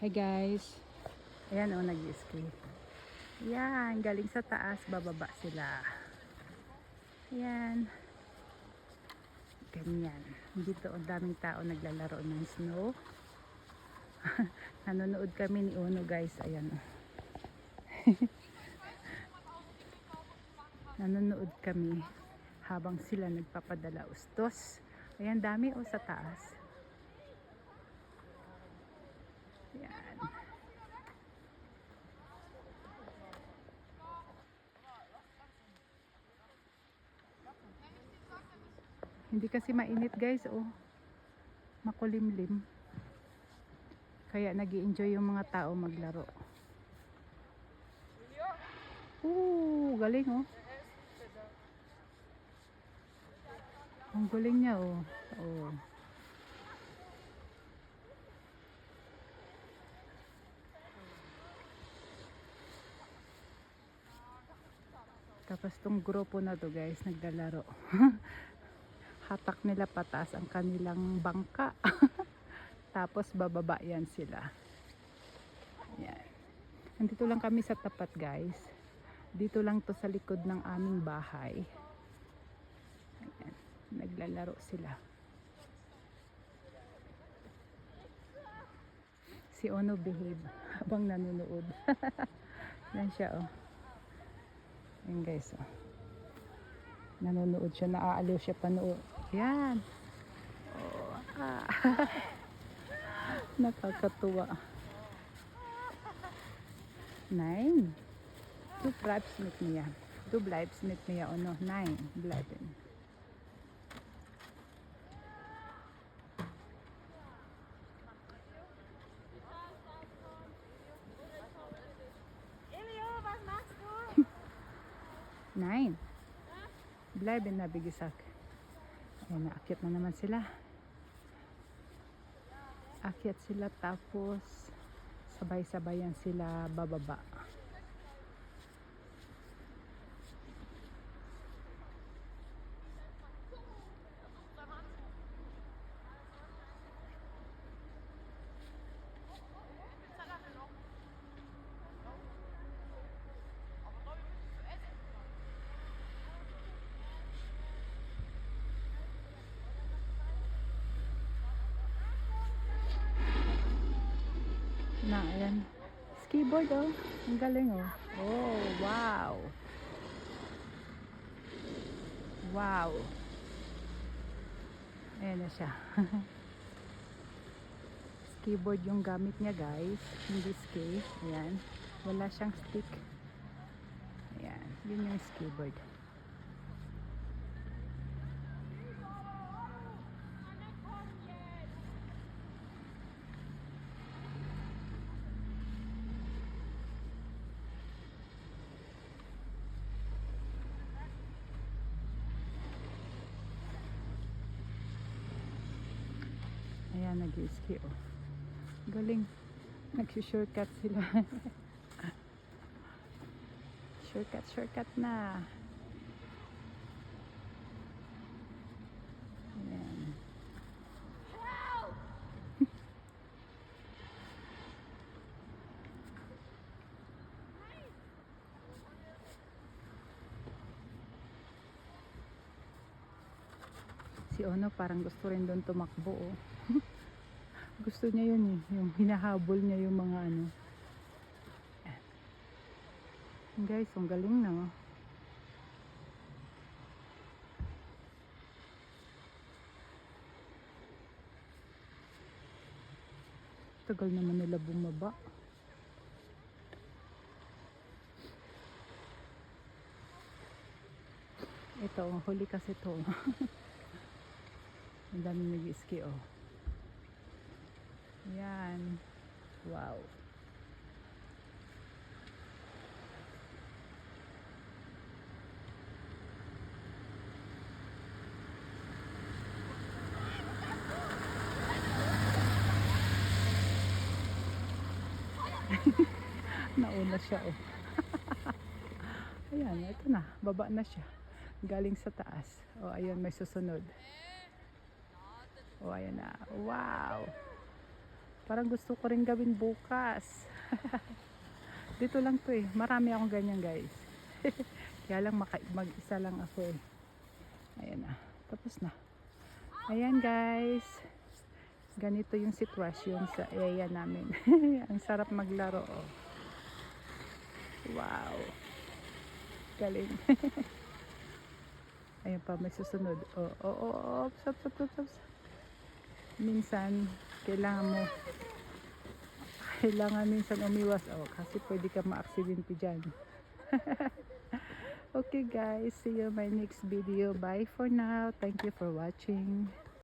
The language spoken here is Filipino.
Hi guys. Ayan o, nag-ski. Ayan, galing sa taas, bababa sila. Ayan. Ganyan. Dito ang daming tao naglalaro ng snow. Nanonood kami ni Uno guys. Ayan o. Nanonood kami habang sila nagpapadala ustos. Ayan, dami o sa taas. Ayan. Hindi kasi mainit guys, oh. Makulimlim. Kaya nag-i-enjoy yung mga tao maglaro. Galing oh. Ang galing niya oh. Oh. Tapos tong grupo na to guys, naglalaro. Hatak nila pataas ang kanilang bangka. Tapos bababa yan sila. Yan. Nandito lang kami sa tapat guys. Dito lang to sa likod ng aming bahay. Ayan. Naglalaro sila. Si Ono behave habang nanonood. Yan siya oh. Yan guys oh. Nanonood siya, naaaliw siya panood. Yan. Oh, nakakatuwa. 9. 2 bridesmaid niya. 2 bridesmaid niya o no? 9. Bleiben. Elio, was machst du? 9. Bleiben na bigisak. Ayan, naakyat na naman sila. Akyat sila tapos sabay-sabayan sila bababa. Na, ayan. Skiboard oh. Ang galing oh. Oh, wow. Wow. Ayan na siya. Skiboard yung gamit niya guys. Hindi ski. Ayan. Wala siyang stick. Ayan. Yun yung skiboard. Ayan, nag-ski oh. Galing. Nag-shortcut sila. Shortcut na. Ayan. Si Ono parang gusto rin doon tumakbo oh. Gusto niya yun eh, yung hinahabol niya yung mga ano. Guys, ang galing na oh. Tagal naman nila bumaba. Ito, huli kasi to. Ang dami nag-ski oh. Yan. Wow. Nauna siya oh. Ayan, ito na. Baba na siya. Galing sa taas. O, oh, ayun, may susunod. O, oh, ayan na. Wow! Parang gusto ko rin gawin bukas. Dito lang to eh. Marami akong ganyan guys. Kaya lang mag-isa lang ako eh. Ayan na. Tapos na. Ayan guys. Ganito yung sitwasyon sa area namin. Ang sarap maglaro oh. Wow. Galing. Ayan pa, may susunod. Stop. Minsan, kailangan minsan umiwas. Kasi pwede ka ma-aksidente dyan. Okay guys, see you in my next video. Bye for now. Thank you for watching.